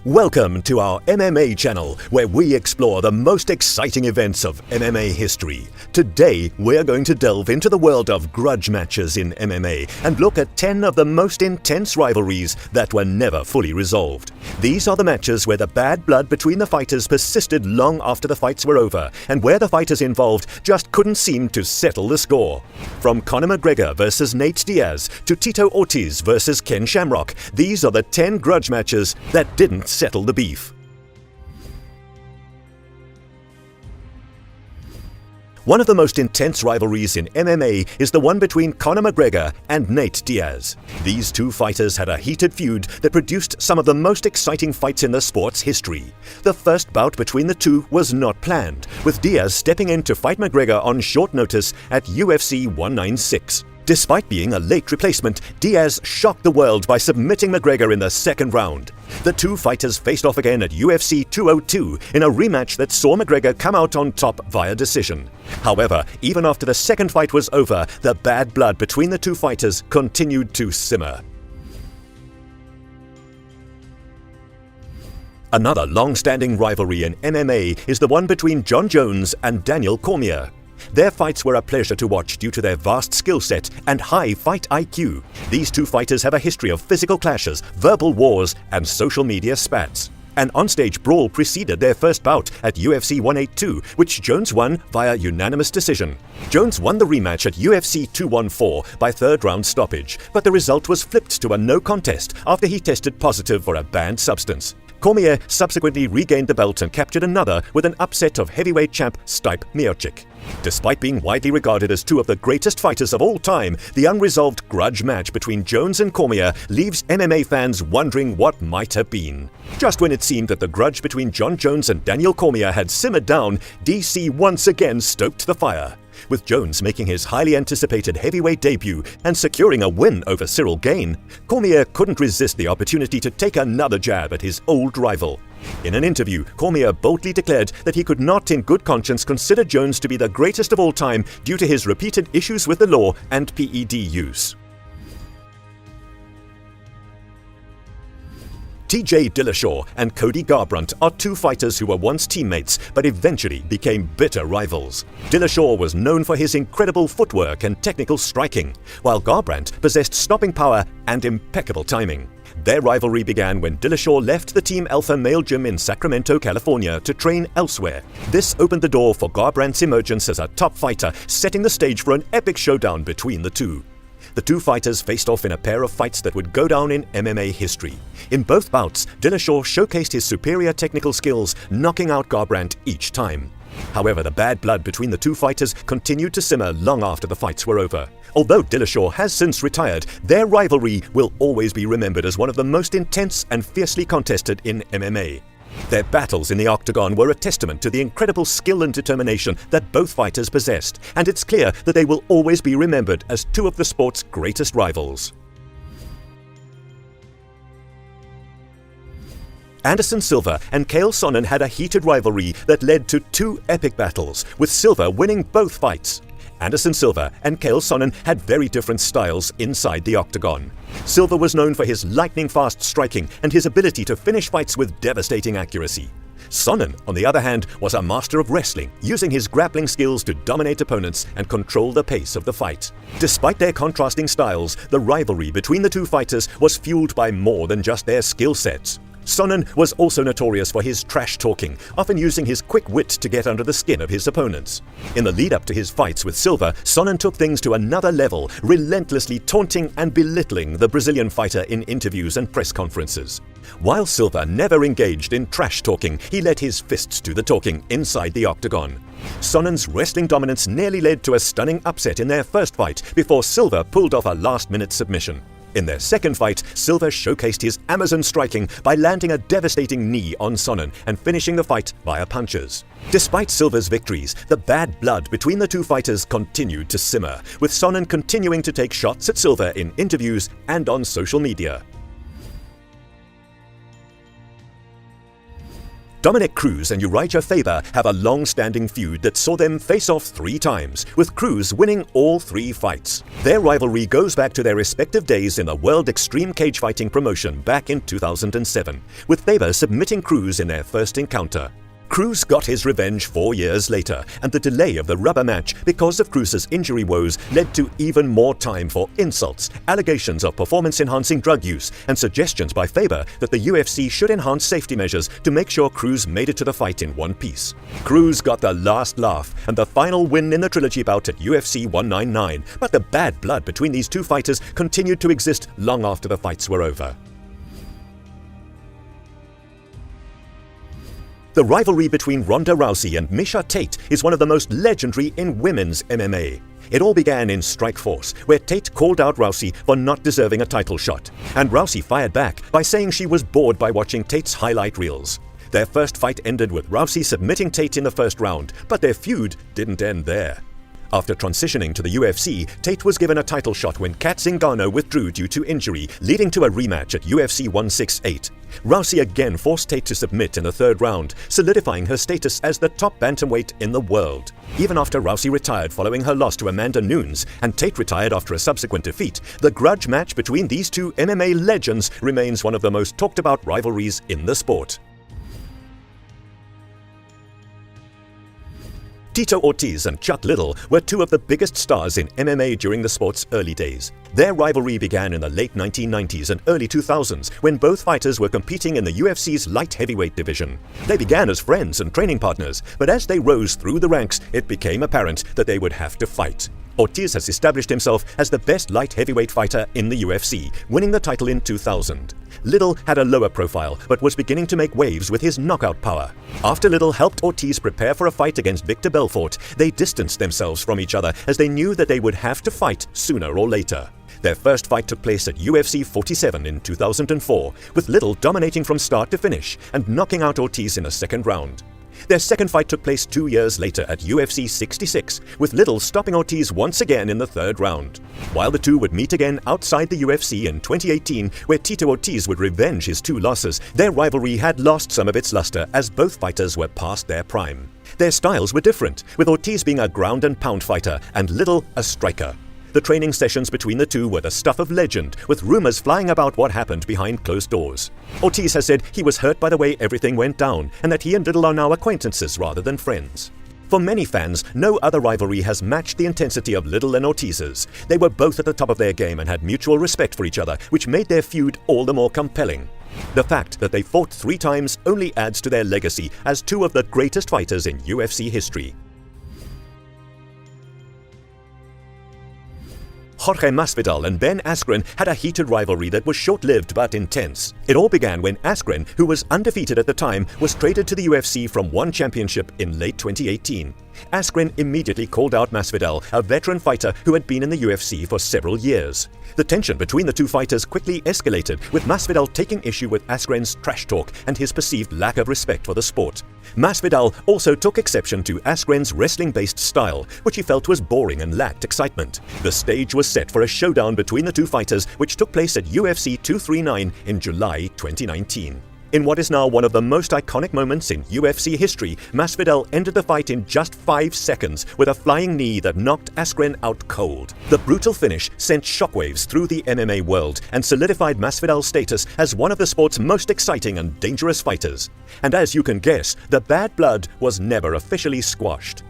Welcome to our MMA channel, where we explore the most exciting events of MMA history. Today, we're going to delve into the world of grudge matches in MMA and look at 10 of the most intense rivalries that were never fully resolved. These are the matches where the bad blood between the fighters persisted long after the fights were over, and where the fighters involved just couldn't seem to settle the score. From Conor McGregor versus Nate Diaz to Tito Ortiz versus Ken Shamrock, these are the 10 grudge matches that didn't settle the beef. One of the most intense rivalries in MMA is the one between Conor McGregor and Nate Diaz. These two fighters had a heated feud that produced some of the most exciting fights in the sport's history. The first bout between the two was not planned, with Diaz stepping in to fight McGregor on short notice at UFC 196. Despite being a late replacement, Diaz shocked the world by submitting McGregor in the second round. The two fighters faced off again at UFC 202 in a rematch that saw McGregor come out on top via decision. However, even after the second fight was over, the bad blood between the two fighters continued to simmer. Another long-standing rivalry in MMA is the one between Jon Jones and Daniel Cormier. Their fights were a pleasure to watch due to their vast skill set and high fight IQ. These two fighters have a history of physical clashes, verbal wars, and social media spats. An onstage brawl preceded their first bout at UFC 182, which Jones won via unanimous decision. Jones won the rematch at UFC 214 by third-round stoppage, but the result was flipped to a no contest after he tested positive for a banned substance. Cormier subsequently regained the belt and captured another with an upset of heavyweight champ Stipe Miocic. Despite being widely regarded as two of the greatest fighters of all time, the unresolved grudge match between Jones and Cormier leaves MMA fans wondering what might have been. Just when it seemed that the grudge between Jon Jones and Daniel Cormier had simmered down, DC once again stoked the fire. With Jones making his highly anticipated heavyweight debut and securing a win over Cyril Gane, Cormier couldn't resist the opportunity to take another jab at his old rival. In an interview, Cormier boldly declared that he could not in good conscience consider Jones to be the greatest of all time due to his repeated issues with the law and PED use. TJ Dillashaw and Cody Garbrandt are two fighters who were once teammates but eventually became bitter rivals. Dillashaw was known for his incredible footwork and technical striking, while Garbrandt possessed stopping power and impeccable timing. Their rivalry began when Dillashaw left the Team Alpha male gym in Sacramento, California to train elsewhere. This opened the door for Garbrandt's emergence as a top fighter, setting the stage for an epic showdown between the two. The two fighters faced off in a pair of fights that would go down in MMA history. In both bouts, Dillashaw showcased his superior technical skills, knocking out Garbrandt each time. However, the bad blood between the two fighters continued to simmer long after the fights were over. Although Dillashaw has since retired, their rivalry will always be remembered as one of the most intense and fiercely contested in MMA. Their battles in the octagon were a testament to the incredible skill and determination that both fighters possessed, and it's clear that they will always be remembered as two of the sport's greatest rivals. Anderson Silva and Sonnen had a heated rivalry that led to two epic battles, with Silva winning both fights. Anderson Silva and Sonnen had very different styles inside the octagon. Silva was known for his lightning-fast striking and his ability to finish fights with devastating accuracy. Sonnen, on the other hand, was a master of wrestling, using his grappling skills to dominate opponents and control the pace of the fight. Despite their contrasting styles, the rivalry between the two fighters was fueled by more than just their skill sets. Sonnen was also notorious for his trash talking, often using his quick wit to get under the skin of his opponents. In the lead-up to his fights with Silva, Sonnen took things to another level, relentlessly taunting and belittling the Brazilian fighter in interviews and press conferences. While Silva never engaged in trash talking, he let his fists do the talking inside the octagon. Sonnen's wrestling dominance nearly led to a stunning upset in their first fight before Silva pulled off a last-minute submission. In their second fight, Silva showcased his Amazon striking by landing a devastating knee on Sonnen and finishing the fight via punches. Despite Silva's victories, the bad blood between the two fighters continued to simmer, with Sonnen continuing to take shots at Silva in interviews and on social media. Dominic Cruz and Uriah Faber have a long-standing feud that saw them face off 3 times, with Cruz winning all 3 fights. Their rivalry goes back to their respective days in the World Extreme Cage Fighting promotion back in 2007, with Faber submitting Cruz in their first encounter. Cruz got his revenge 4 years later, and the delay of the rubber match because of Cruz's injury woes led to even more time for insults, allegations of performance-enhancing drug use, and suggestions by Faber that the UFC should enhance safety measures to make sure Cruz made it to the fight in one piece. Cruz got the last laugh and the final win in the trilogy bout at UFC 199, but the bad blood between these 2 fighters continued to exist long after the fights were over. The rivalry between Ronda Rousey and Miesha Tate is one of the most legendary in women's MMA. It all began in Strikeforce, where Tate called out Rousey for not deserving a title shot, and Rousey fired back by saying she was bored by watching Tate's highlight reels. Their first fight ended with Rousey submitting Tate in the first round, but their feud didn't end there. After transitioning to the UFC, Tate was given a title shot when Kat Zingano withdrew due to injury, leading to a rematch at UFC 168. Rousey again forced Tate to submit in the 3rd round, solidifying her status as the top bantamweight in the world. Even after Rousey retired following her loss to Amanda Nunes, and Tate retired after a subsequent defeat, the grudge match between these 2 MMA legends remains one of the most talked about rivalries in the sport. Tito Ortiz and Chuck Liddell were 2 of the biggest stars in MMA during the sport's early days. Their rivalry began in the late 1990s and early 2000s when both fighters were competing in the UFC's light heavyweight division. They began as friends and training partners, but as they rose through the ranks, it became apparent that they would have to fight. Ortiz has established himself as the best light heavyweight fighter in the UFC, winning the title in 2000. Liddell had a lower profile, but was beginning to make waves with his knockout power. After Liddell helped Ortiz prepare for a fight against Victor Belfort, they distanced themselves from each other as they knew that they would have to fight sooner or later. Their first fight took place at UFC 47 in 2004, with Liddell dominating from start to finish and knocking out Ortiz in the 2nd round. Their second fight took place 2 years later at UFC 66, with Liddell stopping Ortiz once again in the 3rd round. While the 2 would meet again outside the UFC in 2018, where Tito Ortiz would revenge his 2 losses, their rivalry had lost some of its luster as both fighters were past their prime. Their styles were different, with Ortiz being a ground and pound fighter and Liddell a striker. The training sessions between the 2 were the stuff of legend, with rumors flying about what happened behind closed doors. Ortiz has said he was hurt by the way everything went down, and that he and Liddell are now acquaintances rather than friends. For many fans, no other rivalry has matched the intensity of Liddell and Ortiz's. They were both at the top of their game and had mutual respect for each other, which made their feud all the more compelling. The fact that they fought 3 times only adds to their legacy as 2 of the greatest fighters in UFC history. Jorge Masvidal and Ben Askren had a heated rivalry that was short-lived but intense. It all began when Askren, who was undefeated at the time, was traded to the UFC from one championship in late 2018. Askren immediately called out Masvidal, a veteran fighter who had been in the UFC for several years. The tension between the 2 fighters quickly escalated, with Masvidal taking issue with Askren's trash talk and his perceived lack of respect for the sport. Masvidal also took exception to Askren's wrestling-based style, which he felt was boring and lacked excitement. The stage was set for a showdown between the 2 fighters, which took place at UFC 239 in July 2019. In what is now one of the most iconic moments in UFC history, Masvidal ended the fight in just 5 seconds with a flying knee that knocked Askren out cold. The brutal finish sent shockwaves through the MMA world and solidified Masvidal's status as one of the sport's most exciting and dangerous fighters. And as you can guess, the bad blood was never officially squashed.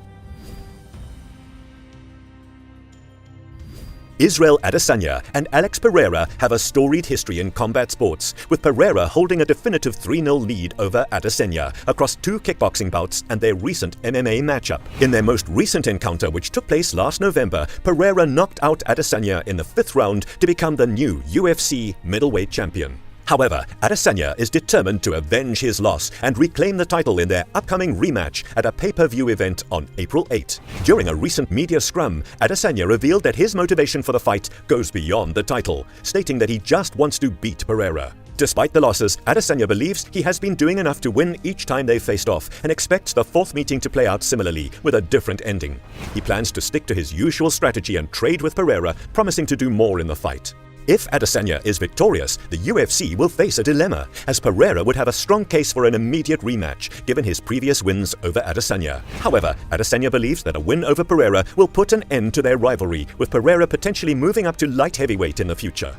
Israel Adesanya and Alex Pereira have a storied history in combat sports, with Pereira holding a definitive 3-0 lead over Adesanya across 2 kickboxing bouts and their recent MMA matchup. In their most recent encounter, which took place last November, Pereira knocked out Adesanya in the 5th round to become the new UFC middleweight champion. However, Adesanya is determined to avenge his loss and reclaim the title in their upcoming rematch at a pay-per-view event on April 8. During a recent media scrum, Adesanya revealed that his motivation for the fight goes beyond the title, stating that he just wants to beat Pereira. Despite the losses, Adesanya believes he has been doing enough to win each time they've faced off and expects the 4th meeting to play out similarly, with a different ending. He plans to stick to his usual strategy and trade with Pereira, promising to do more in the fight. If Adesanya is victorious, the UFC will face a dilemma, as Pereira would have a strong case for an immediate rematch, given his previous wins over Adesanya. However, Adesanya believes that a win over Pereira will put an end to their rivalry, with Pereira potentially moving up to light heavyweight in the future.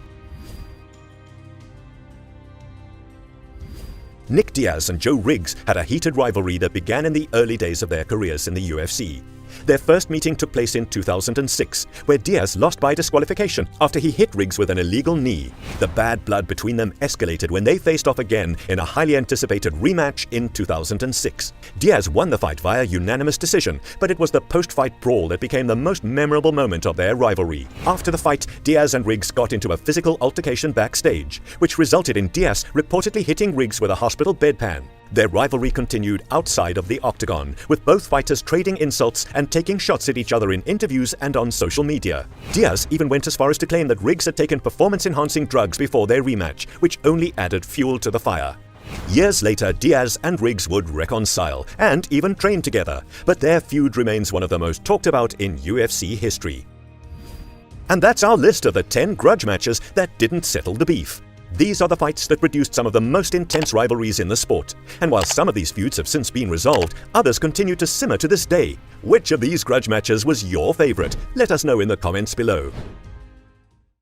Nick Diaz and Joe Riggs had a heated rivalry that began in the early days of their careers in the UFC. Their first meeting took place in 2006, where Diaz lost by disqualification after he hit Riggs with an illegal knee. The bad blood between them escalated when they faced off again in a highly anticipated rematch in 2006. Diaz won the fight via unanimous decision, but it was the post-fight brawl that became the most memorable moment of their rivalry. After the fight, Diaz and Riggs got into a physical altercation backstage, which resulted in Diaz reportedly hitting Riggs with a hospital bedpan. Their rivalry continued outside of the octagon, with both fighters trading insults and taking shots at each other in interviews and on social media. Diaz even went as far as to claim that Riggs had taken performance-enhancing drugs before their rematch, which only added fuel to the fire. Years later, Diaz and Riggs would reconcile and even train together, but their feud remains one of the most talked about in UFC history. And that's our list of the 10 grudge matches that didn't settle the beef. These are the fights that produced some of the most intense rivalries in the sport. And while some of these feuds have since been resolved, others continue to simmer to this day. Which of these grudge matches was your favorite? Let us know in the comments below.